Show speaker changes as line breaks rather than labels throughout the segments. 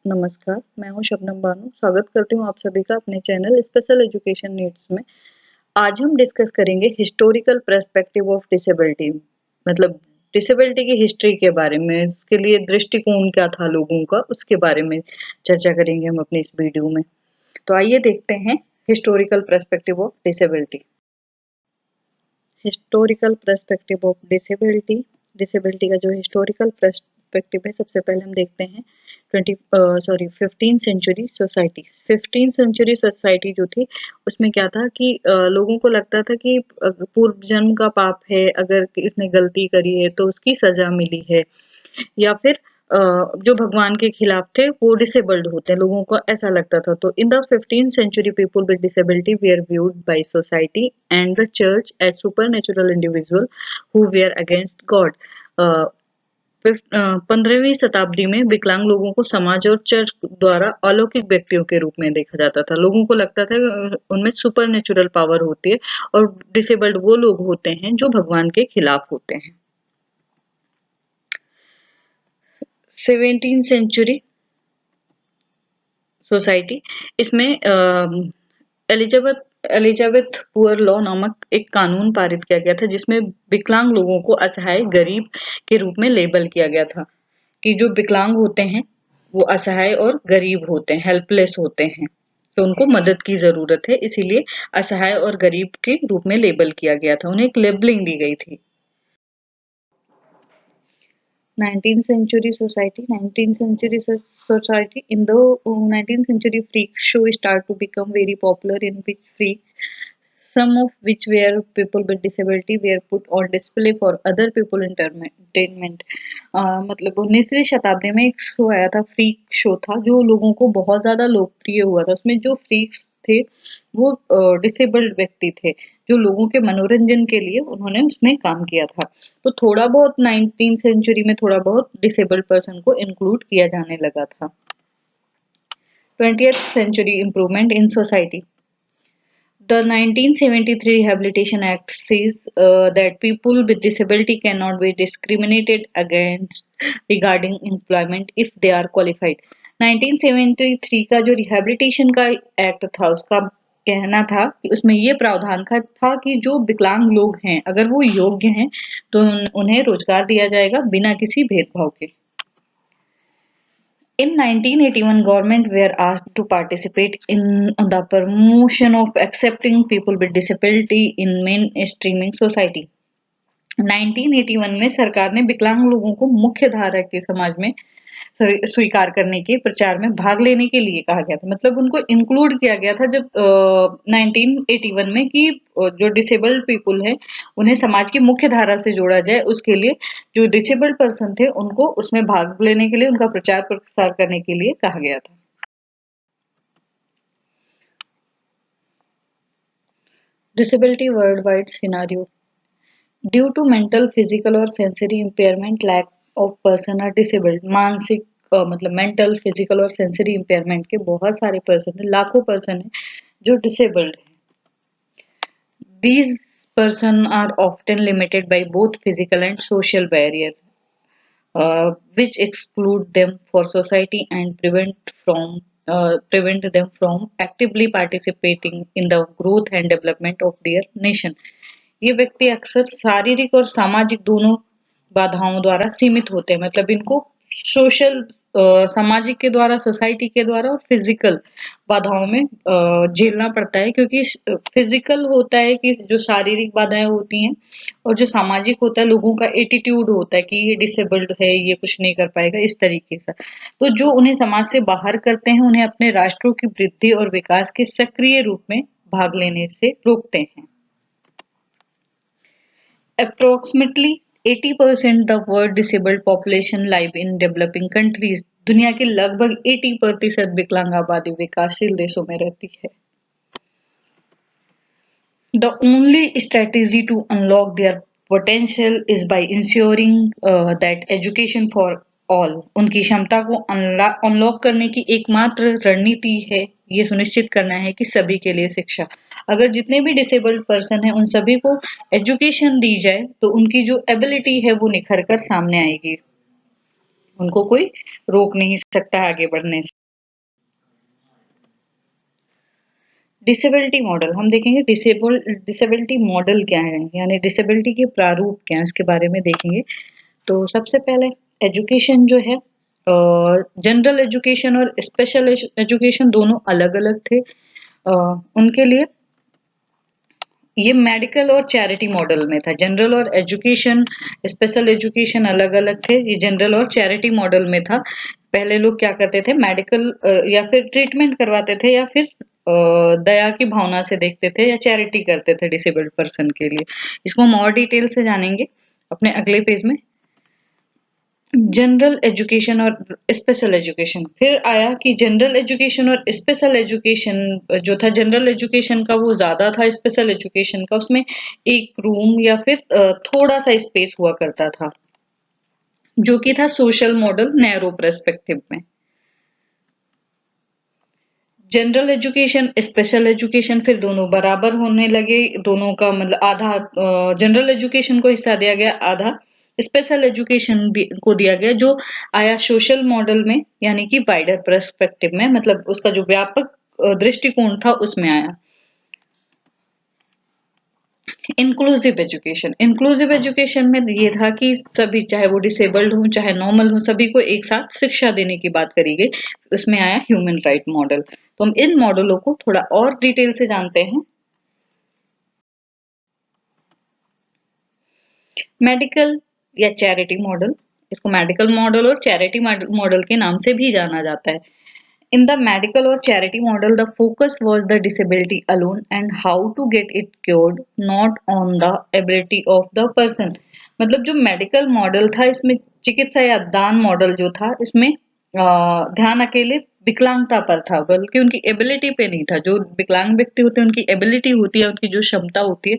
नमस्कार, मैं हूँ शबनम बानो। स्वागत करती हूँ आप सभी का अपने चैनल स्पेशल एजुकेशन नीड्स में। आज हम डिस्कस करेंगे हिस्टोरिकल पर्सपेक्टिव ऑफ डिसेबिलिटी, मतलब डिसेबिलिटी की हिस्ट्री के बारे में, इसके लिए दृष्टिकोण क्या था लोगों का, उसके बारे में चर्चा करेंगे हम अपनी इस वीडियो में। तो आइए देखते हैं historical perspective of disability. Historical perspective of disability, disability का जो हिस्टोरिकल पर्सपेक्टिव है, सबसे पहले हम देखते हैं 15th century society. 15th century society जो थी उसमें क्या था कि लोगों को लगता था कि पूर्व जन्म का पाप है, अगर इसने गलती करी है तो उसकी सजा मिली है, या फिर जो भगवान के खिलाफ थे वो डिसेबल्ड होते हैं, लोगों को ऐसा लगता था। तो in the 15th century people with disability were viewed by society and the church as supernatural individual who were against God. 15वीं शताब्दी में विकलांग लोगों को समाज और चर्च द्वारा अलौकिक व्यक्तियों के रूप में देखा जाता था। लोगों को लगता था कि उनमें सुपर नेचुरल पावर होती है और डिसेबल्ड वो लोग होते हैं जो भगवान के खिलाफ होते हैं। 17th सेंचुरी सोसाइटी, इसमें एलिजाबेथ एलिजाबेथ पुअर लॉ नामक एक कानून पारित किया गया था, जिसमें विकलांग लोगों को असहाय, गरीब के रूप में लेबल किया गया था कि जो विकलांग होते हैं वो असहाय और गरीब होते हैं, हेल्पलेस होते हैं, तो उनको मदद की जरूरत है, इसीलिए असहाय और गरीब के रूप में लेबल किया गया था, उन्हें एक लेबलिंग दी गई थी। 19th century society, 19th century society, in the 19th century freak show start to become very popular, in which freak, some of which were people with disability, were put on display for other people entertainment। मतलब 19वीं शताब्दी में एक show आया था, freak show था, जो लोगों को बहुत ज्यादा लोकप्रिय हुआ था। उसमें जो फ्रीक्स थे वो डिसेबल्ड व्यक्ति थे, जो लोगों के मनोरंजन के लिए उन्होंने उसमें काम किया था। तो थोड़ा बहुत 19th सेंचुरी में थोड़ा बहुत डिसेबल्ड पर्सन को इंक्लूड किया जाने लगा था। 20th century improvement in society. The 1973 Rehabilitation Act says that people with disability cannot be discriminated against regarding employment if they are qualified। 1973 का जो रिहेबिलिटेशन का एक्ट था, उसका कहना था कि उसमें ये प्रावधान था कि जो विकलांग लोग हैं, अगर वो योग्य हैं तो उन्हें रोजगार दिया जाएगा बिना किसी भेदभाव के। In 1981, government were asked to participate in the promotion of accepting people with disability in mainstreaming society। 1981 में सरकार ने विकलांग लोगों को मुख्य धारा के समाज में स्वीकार करने के प्रचार में भाग लेने के लिए कहा गया था। मतलब उनको इंक्लूड किया गया था जब 1981 में कि जो डिसेबल्ड पीपल है उन्हें समाज की मुख्य धारा से जोड़ा जाए, उसके लिए जो डिसेबल्ड पर्सन थे उनको उसमें भाग लेने के लिए, उनका प्रचार प्रसार करने के लिए कहा गया था। Disability world wide scenario. Due to mental, physical और sensory impairment, lack of person are disabled. मानसिक मतलब मेंटल, फिजिकल और सेंसरी इम्पेयरमेंट के बहुत सारे पर्सन है, लाखों पर्सन है जो डिसेबल्ड है। These person are often limited by both physical and social barrier, which exclude them for society and prevent them from actively participating in the growth and development of their nation। ये व्यक्ति अक्सर शारीरिक और सामाजिक दोनों बाधाओं द्वारा सीमित होते हैं। मतलब इनको सोशल, सामाजिक के द्वारा, सोसाइटी के द्वारा और फिजिकल बाधाओं में झेलना पड़ता है, क्योंकि फिजिकल होता है कि जो शारीरिक बाधाएं होती हैं, और जो सामाजिक होता है लोगों का एटीट्यूड होता है कि ये डिसेबल्ड है, ये कुछ नहीं कर पाएगा, इस तरीके से। तो जो उन्हें समाज से बाहर करते हैं, उन्हें अपने राष्ट्रों की वृद्धि और विकास के सक्रिय रूप में भाग लेने से रोकते हैं। Approximately 80% the world disabled population live in developing countries। दुनिया के लगभग 80% विकलांग आबादी विकासशील देशों में रहती है। The only strategy to unlock their potential is by ensuring that education for all। उनकी क्षमता को अनलॉक करने की एकमात्र रणनीति है ये सुनिश्चित करना है कि सभी के लिए शिक्षा। अगर जितने भी डिसेबल्ड पर्सन हैं उन सभी को एजुकेशन दी जाए तो उनकी जो एबिलिटी है वो निखर कर सामने आएगी, उनको कोई रोक नहीं सकता आगे बढ़ने से। डिसेबिलिटी मॉडल हम देखेंगे, डिसेबिलिटी मॉडल क्या है, यानी डिसेबिलिटी के प्रारूप क्या है उसके बारे में देखेंगे। तो सबसे पहले एजुकेशन जो है, जनरल एजुकेशन और स्पेशल एजुकेशन दोनों अलग अलग थे। उनके लिए ये मेडिकल और चैरिटी मॉडल में था। जनरल और एजुकेशन, स्पेशल एजुकेशन अलग अलग थे, ये जनरल और चैरिटी मॉडल में था। पहले लोग क्या करते थे, मेडिकल या फिर ट्रीटमेंट करवाते थे, या फिर दया की भावना से देखते थे, या चैरिटी करते थे डिसेबल्ड पर्सन के लिए। इसको हम और डिटेल से जानेंगे अपने अगले पेज में। जनरल एजुकेशन और स्पेशल एजुकेशन, फिर आया कि जनरल एजुकेशन और स्पेशल एजुकेशन जो था, जनरल एजुकेशन का वो ज्यादा था, स्पेशल एजुकेशन का उसमें एक रूम या फिर थोड़ा सा स्पेस हुआ करता था, जो कि था सोशल मॉडल नैरो पर्सपेक्टिव में। जनरल एजुकेशन स्पेशल एजुकेशन फिर दोनों बराबर होने लगे, दोनों का मतलब आधा जनरल एजुकेशन को हिस्सा दिया गया, आधा स्पेशल एजुकेशन को दिया गया, जो आया सोशल मॉडल में, यानी कि वाइडर पर्सपेक्टिव में, मतलब उसका जो व्यापक दृष्टिकोण था उसमें आया। इंक्लूसिव एजुकेशन में ये था कि सभी, चाहे वो डिसेबल्ड हो चाहे नॉर्मल हो, सभी को एक साथ शिक्षा देने की बात करी गई। उसमें आया ह्यूमन राइट मॉडल। तो हम इन मॉडलों को थोड़ा और डिटेल से जानते हैं। मेडिकल या चैरिटी मॉडल, इसको मेडिकल मॉडल और चैरिटी मॉडल के नाम से भी जाना जाता है। In the medical or charity model, the focus was the disability alone and how to get it cured, not on the ability of the person। मतलब जो मेडिकल मॉडल था, इसमें चिकित्सा या दान मॉडल जो था, इसमें ध्यान अकेले विकलांगता पर था, बल्कि उनकी एबिलिटी पे नहीं था। जो विकलांग व्यक्ति होते हैं उनकी एबिलिटी होती है, उनकी जो क्षमता होती है,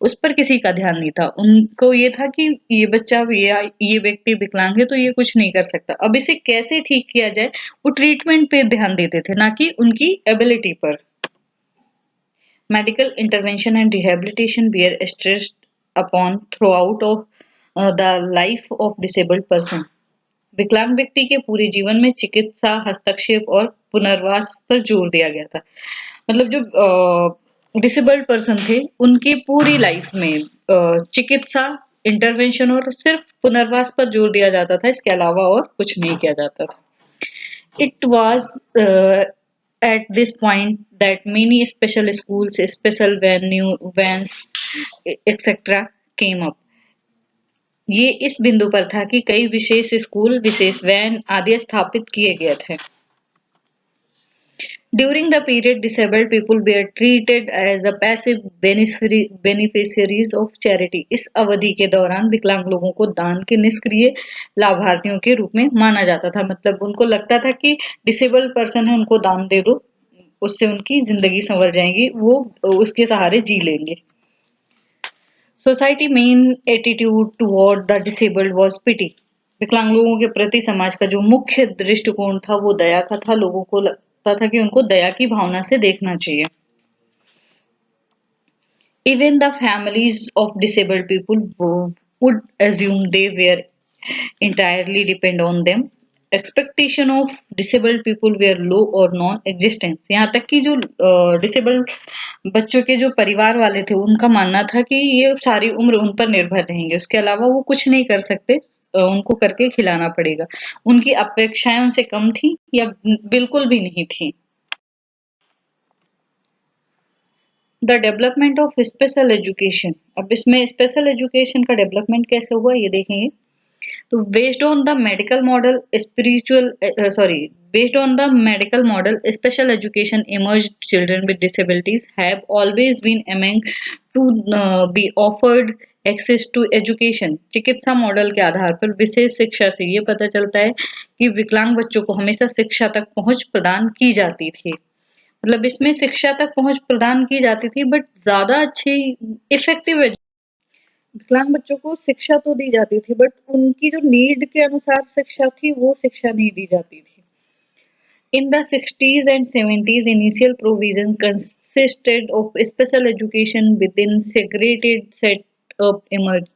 उस पर किसी का ध्यान नहीं था। उनको ये था कि ये बच्चा, ये व्यक्ति विकलांग है तो ये कुछ नहीं कर सकता, अब इसे कैसे ठीक किया जाए, वो ट्रीटमेंट पे ध्यान देते थे, ना कि उनकी एबिलिटी पर। Medical intervention and rehabilitation where stressed upon throughout of the life of disabled person. विकलांग व्यक्ति के पूरे जीवन में चिकित्सा, हस्तक्षेप और पुनर्वास पर जोर दिया गया था। मतलब जो डिसेबल्ड पर्सन थे, उनकी पूरी लाइफ में चिकित्सा, इंटरवेंशन और सिर्फ पुनर्वास पर जोर दिया जाता था, इसके अलावा और कुछ नहीं किया जाता था। It was at this point that many special schools, special vans, etc. came up। ये इस बिंदु पर था कि कई विशेष स्कूल, विशेष वैन आदि स्थापित किए गए थे। During the period, disabled people were treated as a passive beneficiaries of charity। इस अवधि के दौरान विकलांग लोगों को दान के निष्क्रिय लाभार्थियों के रूप में माना जाता था। मतलब उनको लगता था कि डिसेबल्ड पर्सन है, उनको दान दे दो, उससे उनकी जिंदगी संवर जाएगी, वो उसके सहारे जी लेंगे। Society main attitude toward the disabled was pity. विकलांग लोगों के प्रति समाज का जो मुख्य दृष्टिकोण था वो दया का था। लोगों को लगता था कि उनको दया की भावना से देखना चाहिए। Even the families of disabled people would assume they were entirely depend on them। Expectation of disabled people were low और नॉन एग्जिस्टेंस। यहाँ तक कि जो डिसेबल्ड बच्चों के जो परिवार वाले थे, उनका मानना था कि ये सारी उम्र उन पर निर्भर रहेंगे, उसके अलावा वो कुछ नहीं कर सकते, उनको करके खिलाना पड़ेगा। उनकी अपेक्षाएं उनसे कम थी या बिल्कुल भी नहीं थी। The development of special education, अब इसमें स्पेशल एजुकेशन का डेवलपमेंट कैसे हुआ ये देखेंगे। तो based on the medical model, based on the medical model, special education emerged। Children with disabilities have always been among to be offered access to education। चिकित्सा model के आधार पर विशेष शिक्षा से ये पता चलता है कि विकलांग बच्चों को हमेशा शिक्षा तक पहुंच प्रदान की जाती थी। मतलब इसमें शिक्षा तक पहुंच प्रदान की जाती थी, बट ज्यादा अच्छी इफेक्टिव, विकलांग बच्चों को शिक्षा तो दी जाती थी, बट उनकी जो नीड के अनुसार शिक्षा थी वो शिक्षा नहीं दी जाती थी। In the 60s and 70s, initial provision consisted of special education within segregated set up emerged।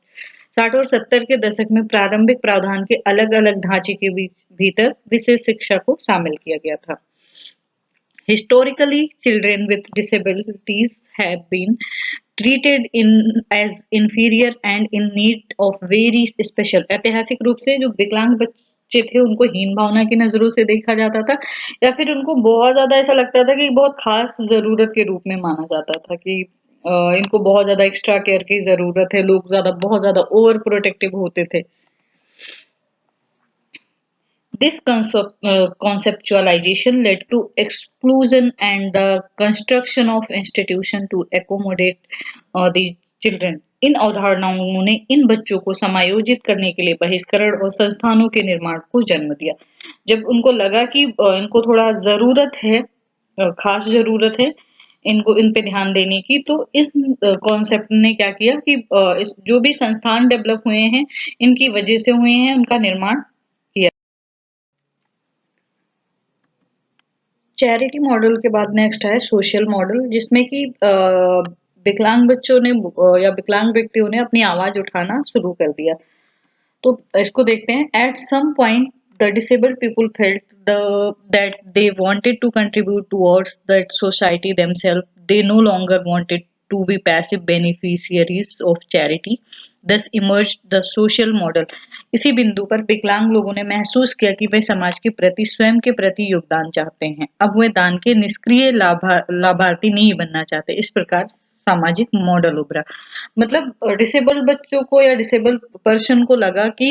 60 और 70 के दशक में प्रारंभिक प्रावधान के अलग अलग ढांचे के भीतर विशेष शिक्षा को शामिल किया गया था। Historically, children with disabilities have been treated as inferior and in need of very special। ऐतिहासिक रूप से जो विकलांग बच्चे थे उनको हीन भावना की नजरों से देखा जाता था, या फिर उनको बहुत ज्यादा ऐसा लगता था कि बहुत खास जरूरत के रूप में माना जाता था कि इनको बहुत ज्यादा एक्स्ट्रा केयर की जरूरत है, लोग बहुत ज्यादा ओवर प्रोटेक्टिव होते थे। This conceptualization led to exclusion and the construction of institutions to accommodate these children। इन अवधारणाओं ने इन बच्चों को समायोजित करने के लिए बहिष्करण और संस्थानों के निर्माण को जन्म दिया। जब उनको लगा कि इनको थोड़ा जरूरत है, खास जरूरत है इनको इन पे ध्यान देने की, तो इस कॉन्सेप्ट ने क्या किया कि जो भी संस्थान डेवलप हुए हैं इनकी वजह से हुए हैं, उनका निर्माण किया। चैरिटी मॉडल के बाद नेक्स्ट है सोशल मॉडल, जिसमें कि विकलांग बच्चों ने या विकलांग व्यक्तियों ने अपनी आवाज उठाना शुरू कर दिया। तो इसको देखते हैं। At some point the disabled people felt that they wanted to contribute towards that society themselves. They no longer wanted to be passive beneficiaries of charity, thus emerged the social model। इसी बिंदु पर विकलांग लोगों ने महसूस किया कि वे समाज के प्रति, स्वयं के प्रति योगदान चाहते हैं। अब वे दान के निष्क्रिय लाभार्थी नहीं बनना चाहते। इस प्रकार सामाजिक मॉडल उभरा। मतलब डिसेबल्ड बच्चों को या डिसेबल्ड पर्सन को लगा कि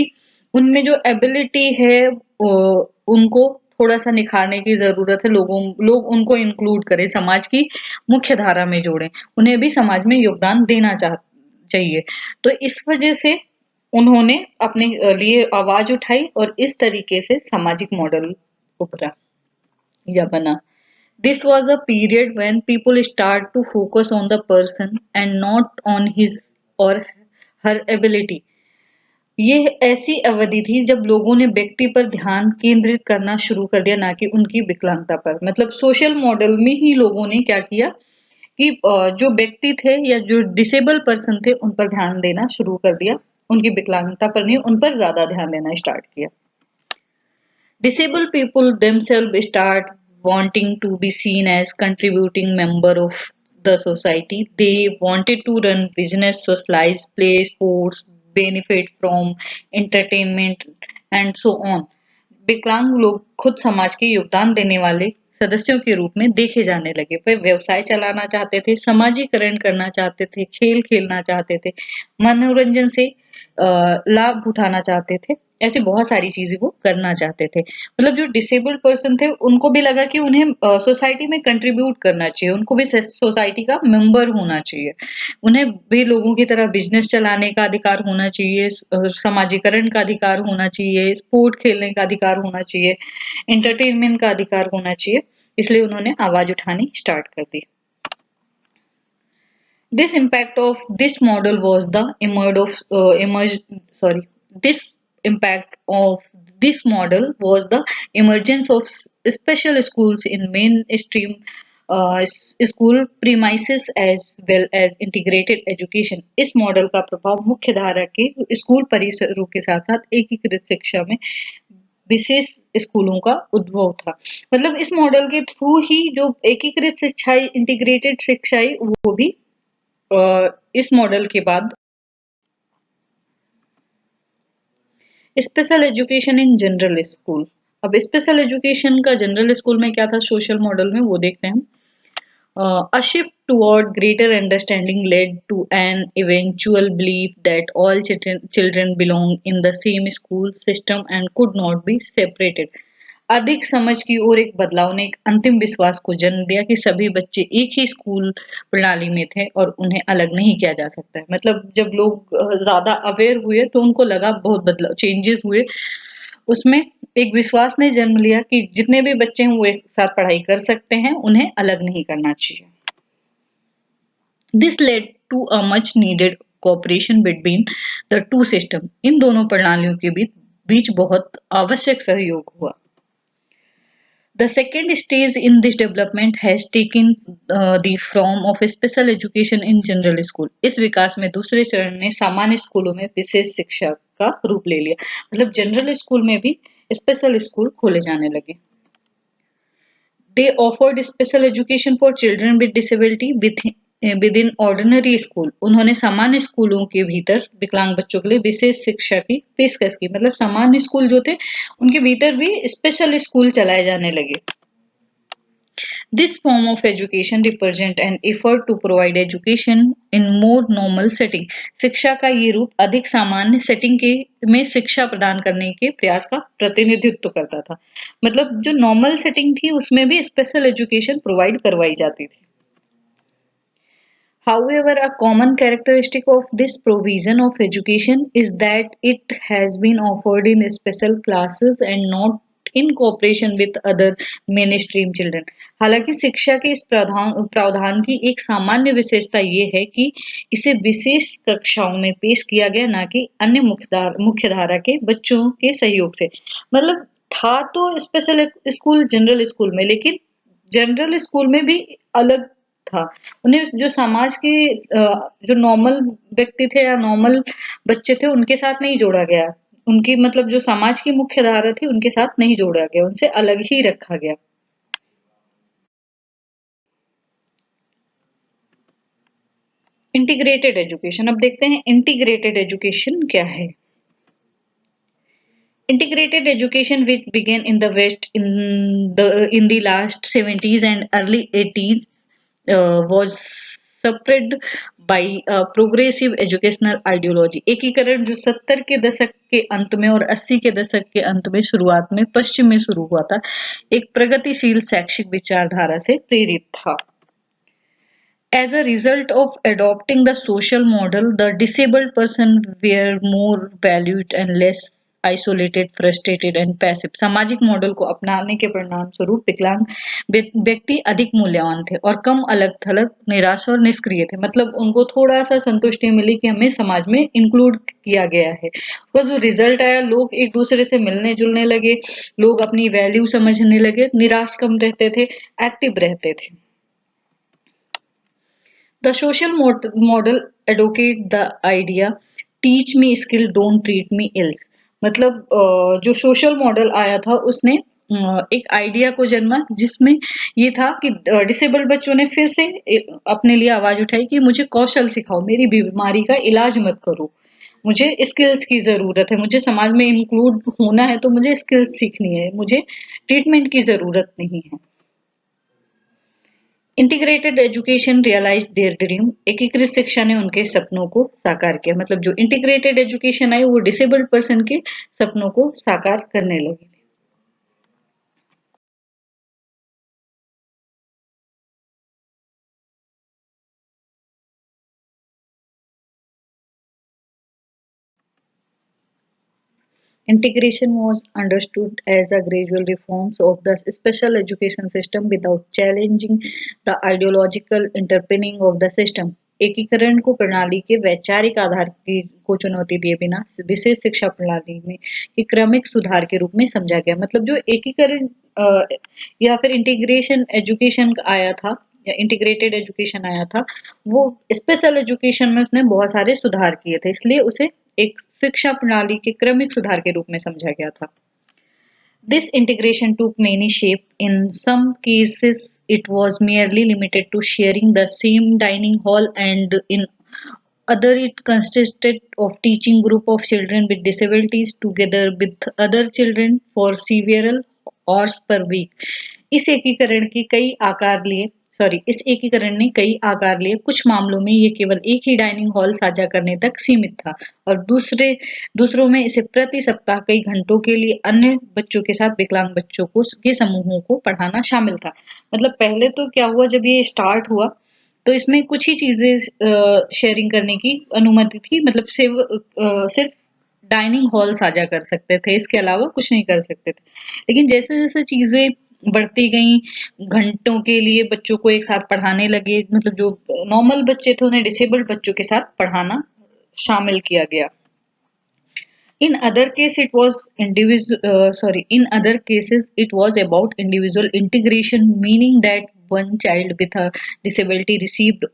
उनमें जो एबिलिटी है उनको थोड़ा सा निखारने की जरूरत है। लोग उनको इंक्लूड करें, समाज की मुख्य धारा में जोड़ें, उन्हें भी समाज में योगदान देना चाहिए। तो इस वजह से उन्होंने अपने लिए आवाज उठाई और इस तरीके से सामाजिक मॉडल उभरा या बना। This was a period when people start to focus on the person and not on his or her ability। ये ऐसी अवधि थी जब लोगों ने व्यक्ति पर ध्यान केंद्रित करना शुरू कर दिया, ना कि उनकी विकलांगता पर। मतलब सोशल मॉडल में ही लोगों ने क्या किया कि जो व्यक्ति थे या जो डिसेबल पर्सन थे उन पर ध्यान देना शुरू कर दिया, उनकी विकलांगता पर नहीं, उन पर ज्यादा ध्यान देना स्टार्ट किया। Disabled people themselves start wanting to be seen as contributing member of the society। They wanted to run business, socialize, play sports, benefit from entertainment and so on। विकलांग लोग खुद समाज के योगदान देने वाले सदस्यों के रूप में देखे जाने लगे। वे व्यवसाय चलाना चाहते थे, समाजीकरण करना चाहते थे, खेल खेलना चाहते थे, मनोरंजन से लाभ उठाना चाहते थे। ऐसी बहुत सारी चीजें वो करना चाहते थे। मतलब जो डिसेबल्ड पर्सन थे उनको भी लगा कि उन्हें सोसाइटी में कंट्रीब्यूट करना चाहिए, उनको भी सोसाइटी का मेंबर होना चाहिए, उन्हें भी लोगों की तरह बिजनेस चलाने का अधिकार होना चाहिए, समाजीकरण का अधिकार होना चाहिए, स्पोर्ट खेलने का अधिकार होना चाहिए, एंटरटेनमेंट का अधिकार होना चाहिए। इसलिए उन्होंने आवाज उठानी स्टार्ट कर दी। This impact of this model was the this impact of this model was the emergence of special schools in mainstream school premises as well as integrated education. इस मॉडल का प्रभाव मुख्य धारा के स्कूल परिसरों के साथ साथ एकीकृत शिक्षा में विशेष स्कूलों का उद्भव था। मतलब इस मॉडल के थ्रू ही जो एकीकृत शिक्षा, इंटीग्रेटेड शिक्षा, वो भी इस मॉडल के बाद। Special education in general school. अब स्पेशल एजुकेशन का जनरल स्कूल में क्या था सोशल मॉडल में, वो देखते हैं। A shift toward greater understanding led to an eventual belief that all children belong in the same school system and could not be separated। अधिक समझ की ओर एक बदलाव ने एक अंतिम विश्वास को जन्म दिया कि सभी बच्चे एक ही स्कूल प्रणाली में थे और उन्हें अलग नहीं किया जा सकता है। मतलब जब लोग ज्यादा अवेयर हुए तो उनको लगा बहुत बदलाव, चेंजेस हुए, उसमें एक विश्वास ने जन्म लिया कि जितने भी बच्चे हैं वो एक साथ पढ़ाई कर सकते हैं, उन्हें अलग नहीं करना चाहिए। This led to a much needed cooperation between the two system. इन दोनों प्रणालियों के बीच बहुत आवश्यक सहयोग हुआ। The second stage in this development has taken the form of special education in general school. इस विकास में दूसरे चरण ने सामान्य स्कूलों में विशेष शिक्षा का रूप ले लिया। मतलब जनरल स्कूल में भी स्पेशल स्कूल खोले जाने लगे। They offered special education for children with disability within ordinary school. उन्होंने सामान्य स्कूलों के भीतर विकलांग बच्चों के लिए विशेष शिक्षा की पेशकश की। मतलब सामान्य स्कूल जो थे उनके भीतर भी स्पेशल स्कूल चलाए जाने लगे। This form of education represent an effort to provide education in more normal setting. शिक्षा का ये रूप अधिक सामान्य सेटिंग के में शिक्षा प्रदान करने के प्रयास का प्रतिनिधित्व करता था। मतलब जो नॉर्मल सेटिंग थी उसमें भी स्पेशल एजुकेशन प्रोवाइड करवाई जाती थी। However, a common characteristic of this provision of education is that it has been offered in special classes and not in cooperation with other mainstream children. हालांकि शिक्षा के इस प्रावधान की एक सामान्य विशेषता ये है कि इसे विशेष कक्षाओं में पेश किया गया, ना कि अन्य मुख्यधारा के बच्चों के सहयोग से। मतलब था तो स्पेशल स्कूल जनरल स्कूल में, लेकिन जनरल स्कूल में भी अलग था। उन्हें जो समाज के जो नॉर्मल व्यक्ति थे या नॉर्मल बच्चे थे उनके साथ नहीं जोड़ा गया। उनकी मतलब जो समाज की मुख्य धारा थी उनके साथ नहीं जोड़ा गया, उनसे अलग ही रखा गया। इंटीग्रेटेड एजुकेशन, अब देखते हैं इंटीग्रेटेड एजुकेशन क्या है। Integrated education, which began in the West in the last 70s and early 80s, was spread by a progressive educational ideology. एकीकरण जो 70 के दशक के अंत में और 80 के दशक के अंत में शुरुआत में पश्चिम में शुरू हुआ था, एक प्रगतिशील शैक्षिक विचारधारा से प्रेरित था। As a result of adopting the social model, the disabled person were more valued and less isolated, frustrated and passive. सामाजिक मॉडल को अपनाने के परिणाम स्वरूप विकलांग व्यक्ति अधिक मूल्यवान थे और कम अलग थलग, निराश और निष्क्रिय थे। मतलब उनको थोड़ा सा संतुष्टि मिली कि हमें समाज में इंक्लूड किया गया है। उसका जो रिजल्ट आया, लोग एक दूसरे से मिलने जुलने लगे, लोग अपनी वैल्यू समझने लगे, निराश कम रहते थे, एक्टिव रहते थे। The social model advocate the idea teach me skill don't treat me else. मतलब जो सोशल मॉडल आया था उसने एक आइडिया को जन्मा जिसमें ये था कि डिसेबल्ड बच्चों ने फिर से अपने लिए आवाज उठाई कि मुझे कौशल सिखाओ, मेरी बीमारी का इलाज मत करो, मुझे स्किल्स की जरूरत है, मुझे समाज में इंक्लूड होना है तो मुझे स्किल्स सीखनी है, मुझे ट्रीटमेंट की जरूरत नहीं है। Integrated education realise their dream, एकीकृत शिक्षा ने उनके सपनों को साकार किया। मतलब जो इंटीग्रेटेड एजुकेशन आई वो डिसेबल्ड पर्सन के सपनों को साकार करने लगी। Integration was understood as a gradual reforms of the special education system without challenging the ideological underpinning of the system. एकीकरण को प्रणाली के वैचारिक आधार की को चुनौती दिए बिना विशेष शिक्षा प्रणाली में एक क्रमिक सुधार के रूप में समझा गया। मतलब जो एकीकरण या फिर इंटीग्रेशन एजुकेशन आया था या इंटीग्रेटेड एजुकेशन आया था, वो स्पेशल एजुकेशन में उसने बहुत सारे सुधार किए थे, इसलिए उसे एक शिक्षा प्रणाली के क्रमिक सुधार के रूप में समझा गया था। This integration took many shape. In some cases, it was merely limited to sharing the same dining hall, and in other it consisted of teaching group of children with disabilities together with other children for several hours per week. इस एकीकरण ने कई आकार लिए। कुछ मामलों में ये केवल एक ही डाइनिंग हॉल साझा करने तक सीमित था और दूसरों में इसे प्रति सप्ताह कई घंटों के लिए अन्य बच्चों के साथ विकलांग बच्चों को के समूहों को पढ़ाना शामिल था। मतलब पहले तो क्या हुआ, जब ये स्टार्ट हुआ तो इसमें कुछ ही चीजें शेयरिंग करने की अनुमति थी। मतलब सिर्फ डाइनिंग हॉल साझा कर सकते थे, इसके अलावा कुछ नहीं कर सकते थे। लेकिन जैसे जैसे चीजें बढ़ती गई, घंटों के लिए बच्चों को एक साथ पढ़ाने लगे, मतलब जो नॉर्मल बच्चे थे उन्हें डिसेबल्ड बच्चों के साथ पढ़ाना शामिल किया गया। In other case, it was in other cases, it was about individual integration, meaning that one child with a disability received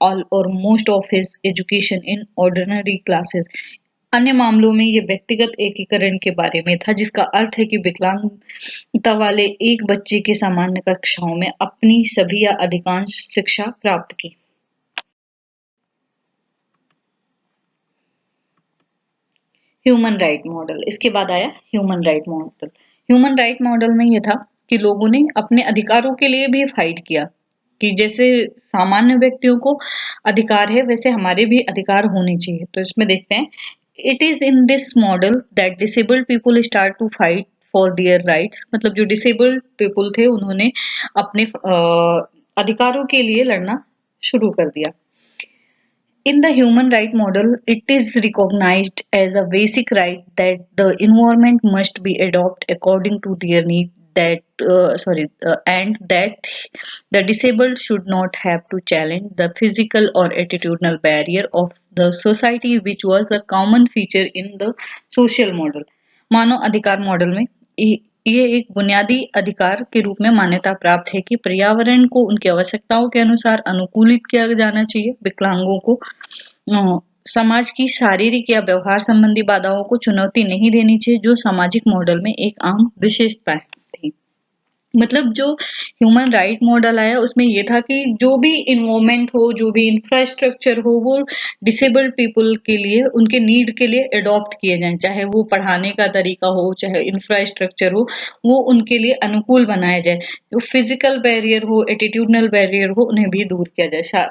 all or most of his education in ordinary classes. अन्य मामलों में ये व्यक्तिगत एकीकरण के बारे में था, जिसका अर्थ है कि विकलांगता वाले एक बच्चे के सामान्य कक्षाओं में अपनी सभी या अधिकांश शिक्षा प्राप्त की। ह्यूमन राइट मॉडल, इसके बाद आया human right model. Human right model में ये था कि लोगों ने अपने अधिकारों के लिए भी फाइट किया, कि जैसे सामान्य व्यक्तियों को अधिकार है वैसे हमारे भी अधिकार होने चाहिए। तो इसमें देखते हैं, it is in this model that disabled people start to fight for their rights. मतलब जो डिसेबल्ड पीपल थे उन्होंने अपने अधिकारों के लिए लड़ना शुरू कर दिया। In the human right model, it is recognized as a basic right that the environment must be adopted according to their need. And that the disabled should not have to challenge the physical or attitudinal barrier of the society, which was a common feature in the social model. मानव अधिकार model में ये एक बुनियादी अधिकार के रूप में मान्यता प्राप्त है कि पर्यावरण को उनकी आवश्यकताओं के अनुसार अनुकूलित किया जाना चाहिए। विकलांगों को समाज की शारीरिक या व्यवहार संबंधी बाधाओं को चुनौती नहीं देनी चाहिए, जो सामाजिक मॉडल में एक आम विशेषता थी। मतलब जो ह्यूमन राइट मॉडल आया उसमें ये था कि जो भी इन्वायरमेंट हो, जो भी इंफ्रास्ट्रक्चर हो, वो डिसेबल्ड पीपल के लिए, उनके नीड के लिए अडॉप्ट किए जाएं। चाहे वो पढ़ाने का तरीका हो, चाहे इंफ्रास्ट्रक्चर हो, वो उनके लिए अनुकूल बनाया जाए। जो फिजिकल बैरियर हो, एटीट्यूडनल बैरियर हो, उन्हें भी दूर किया जाए।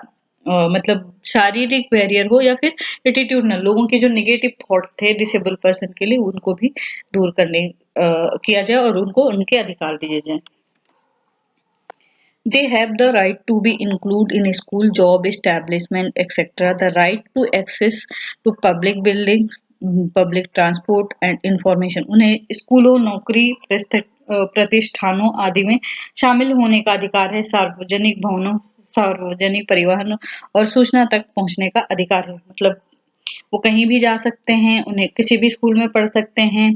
मतलब शारीरिक बैरियर हो या फिर एटीट्यूडनल, लोगों के जो नेगेटिव थॉट थे डिसेबल पर्सन के लिए, उनको भी दूर करने किया जाए और उनको उनके अधिकार दिए जाए। They have the right to be included in school, job establishment, etc. The right to access to public buildings, public transport and information. उन्हें स्कूलों, नौकरी, प्रतिष्ठानों आदि में शामिल होने का अधिकार है। सार्वजनिक भवनों, सार्वजनिक परिवहन और सूचना तक पहुंचने का अधिकार है। मतलब वो कहीं भी जा सकते हैं, उन्हें किसी भी स्कूल में पढ़ सकते हैं,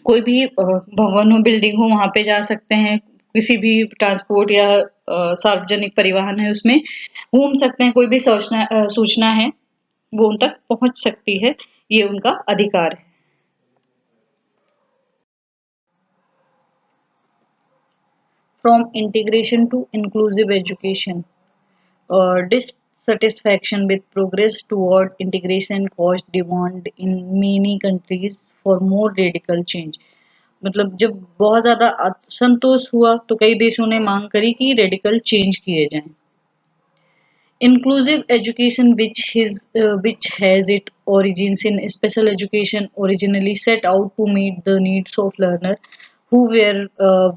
कोई भी भवन हो, बिल्डिंग हो, वहां पे जा सकते हैं, किसी भी ट्रांसपोर्ट या सार्वजनिक परिवहन है उसमें घूम सकते हैं, कोई भी सूचना है वो उन तक पहुंच सकती है, ये उनका अधिकार है। From integration to inclusive education, dissatisfaction with progress toward integration caused demand in many countries for more radical change. मतलब जब बहुत ज्यादा असंतोष हुआ तो कई देशों ने मांग करी कि रेडिकल चेंज किए जाएं। Inclusive education, which has its origins in special education, originally set out to meet the needs of learners who were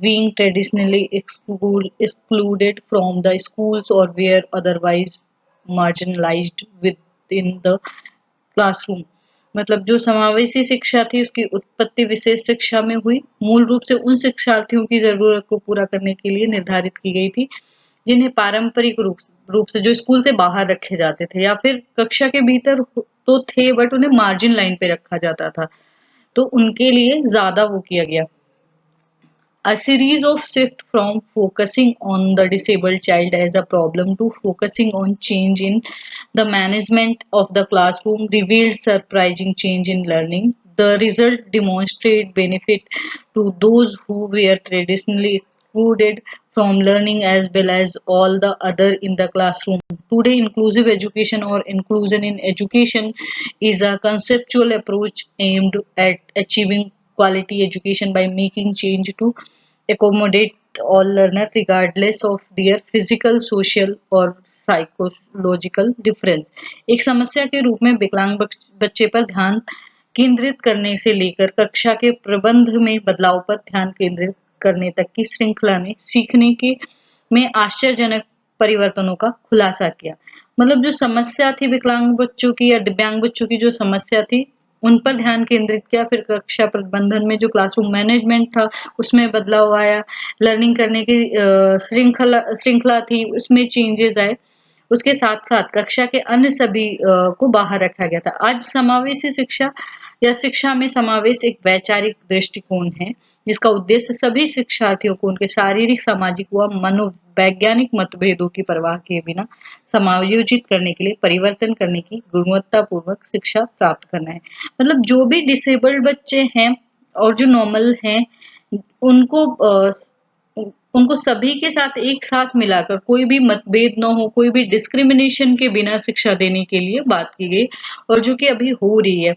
being traditionally excluded from the schools or were otherwise marginalized within the classroom. मतलब जो समावेशी शिक्षा थी उसकी उत्पत्ति विशेष शिक्षा में हुई, मूल रूप से उन शिक्षार्थियों की जरूरत को पूरा करने के लिए निर्धारित की गई थी जिन्हें पारंपरिक रूप से जो स्कूल से बाहर रखे जाते थे या फिर कक्षा के भीतर तो थे बट उन्हें मार्जिन लाइन पे रखा जाता था, तो उनके लिए ज्यादा वो किया गया। A series of shift from focusing on the disabled child as a problem to focusing on change in the management of the classroom revealed surprising change in learning. The result demonstrate benefit to those who were traditionally excluded from learning as well as all the other in the classroom. Today, inclusive education or inclusion in education is a conceptual approach aimed at achieving quality education by making change to accommodate all learners regardless of their physical, social और psychological difference. एक समस्या के रूप में विकलांग बच्चे पर ध्यान केंद्रित करने से लेकर कक्षा के प्रबंध में बदलाव पर ध्यान केंद्रित करने तक की श्रृंखला ने सीखने के में आश्चर्यजनक परिवर्तनों का खुलासा किया। मतलब जो समस्या थी विकलांग बच्चों की या दिव्यांग बच्चों की जो समस्या थी उन पर ध्यान केंद्रित किया, फिर कक्षा प्रबंधन में जो क्लासरूम मैनेजमेंट था उसमें बदलाव आया, लर्निंग करने की श्रृंखला थी उसमें चेंजेस आए उसके साथ-साथ कक्षा के अन्य सभी को बाहर रखा गया था। आज समावेशी शिक्षा या शिक्षा में समावेश एक वैचारिक दृष्टिकोण है, जिसका उद्देश्य सभी शिक्षार्थियों को उनके शारीरिक, सामाजिक व मनोवैज्ञानिक मतभेदों की परवाह किए बिना समायोजित करने के लिए परिवर्तन करने की गुणवत्तापूर्वक शिक्षा प्राप्त करना है। मतलब जो भी डिसेबल्ड बच्चे हैं और जो नॉर्मल हैं, उनको उनको सभी के साथ एक साथ मिलाकर कोई भी मतभेद ना हो, कोई भी डिस्क्रिमिनेशन के बिना शिक्षा देने के लिए बात की गई और जो कि अभी हो रही है।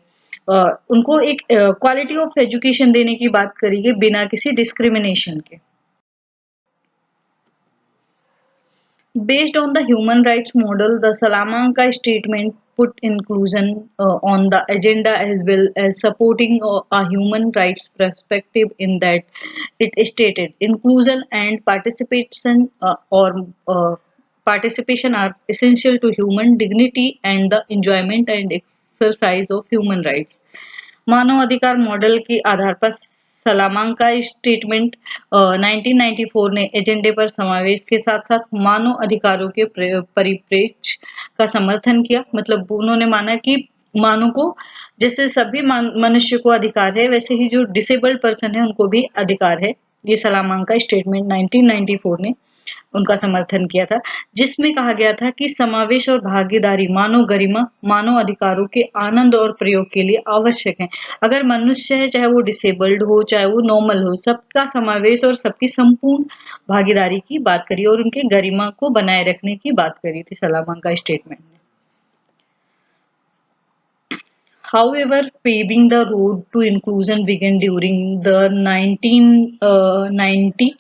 उनको एक क्वालिटी ऑफ एजुकेशन देने की बात करी गई बिना किसी डिस्क्रिमिनेशन के। Based on the human rights model, the Salamanca Statement put inclusion on the agenda as well as supporting a human rights perspective in that it stated inclusion and participation participation are essential to human dignity and the enjoyment and exercise of human rights. मानव अधिकार model के आधार पर Salamanca statement 1994 ने एजेंडे पर समावेश के साथ साथ मानव अधिकारों के परिप्रेक्ष्य का समर्थन किया। मतलब उन्होंने माना कि मानव को जैसे सभी मनुष्य को अधिकार है, वैसे ही जो डिसेबल्ड पर्सन है उनको भी अधिकार है। ये सलामांका स्टेटमेंट 1994 ने उनका समर्थन किया था, जिसमें कहा गया था कि समावेश और भागीदारी मानव गरिमा, मानव अधिकारों के आनंद और प्रयोग के लिए आवश्यक है। अगर मनुष्य है, चाहे वो डिसेबल्ड हो, चाहे वो नॉर्मल हो, सबका समावेश और सबकी संपूर्ण भागीदारी की बात करी और उनके गरिमा को बनाए रखने की बात करी थी सलामांका स्टेटमेंट ने। However, paving the road to inclusion began during the 1990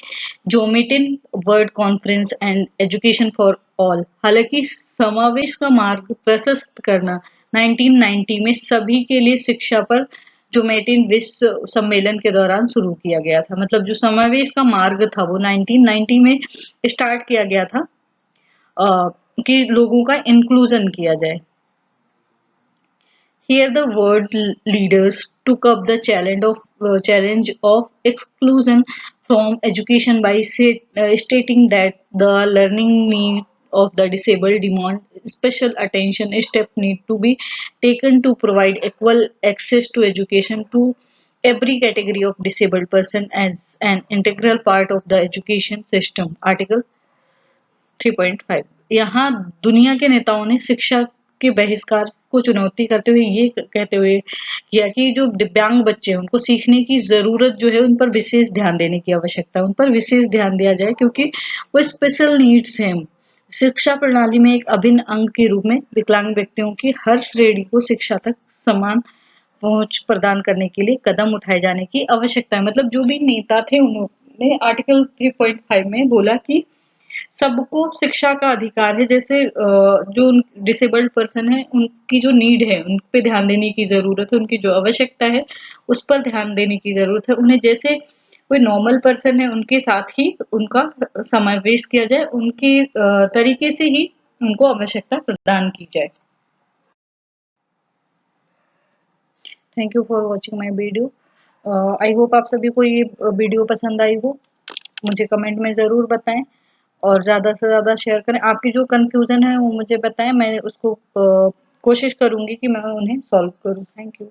Jometin World Conference and Education for All. हालांकि समावेश का मार्ग प्रशस्त करना 1990 में सभी के लिए शिक्षा पर जोमेटिन विश्व सम्मेलन के दौरान शुरू किया गया था। मतलब जो समावेश का मार्ग था वो 1990 में स्टार्ट किया गया था कि लोगों का इंक्लूजन किया जाए। Here, the world leaders took up the challenge of exclusion from education by stating that the learning need of the disabled demand special attention. Steps need to be taken to provide equal access to education to every category of disabled person as an integral part of the education system. Article 3.5 यहाँ दुनिया के नेताओं ने शिक्षा के बहिष्कार को चुनौती करते हुए ये कहते हुए किया कि जो दिव्यांग बच्चे हैं उनको सीखने की जरूरत जो है, उन पर विशेष ध्यान देने की आवश्यकता है, उन पर विशेष ध्यान दिया जाए क्योंकि वो स्पेशल नीड्स हैं। शिक्षा प्रणाली में एक अभिन्न अंग के रूप में विकलांग व्यक्तियों की हर श्रेणी को शिक्षा तक समान पहुंच प्रदान करने के लिए कदम उठाए जाने की आवश्यकता है। मतलब जो भी नेता थे उन्होंने आर्टिकल 3.5 में बोला कि सबको शिक्षा का अधिकार है। जैसे जो डिसेबल्ड पर्सन है उनकी जो नीड है उन पे ध्यान देने की जरूरत है, उनकी जो आवश्यकता है उस पर ध्यान देने की जरूरत है। उन्हें जैसे कोई नॉर्मल पर्सन है उनके साथ ही उनका समावेश किया जाए, उनके तरीके से ही उनको आवश्यकता प्रदान की जाए। Thank you for watching my video. I hope आप सभी को ये वीडियो पसंद आई हो। मुझे कमेंट में ज़रूर बताएं और ज़्यादा से ज़्यादा शेयर करें। आपकी जो कन्फ्यूज़न है वो मुझे बताएं, मैं उसको कोशिश करूँगी कि मैं उन्हें सॉल्व करूँ। Thank you.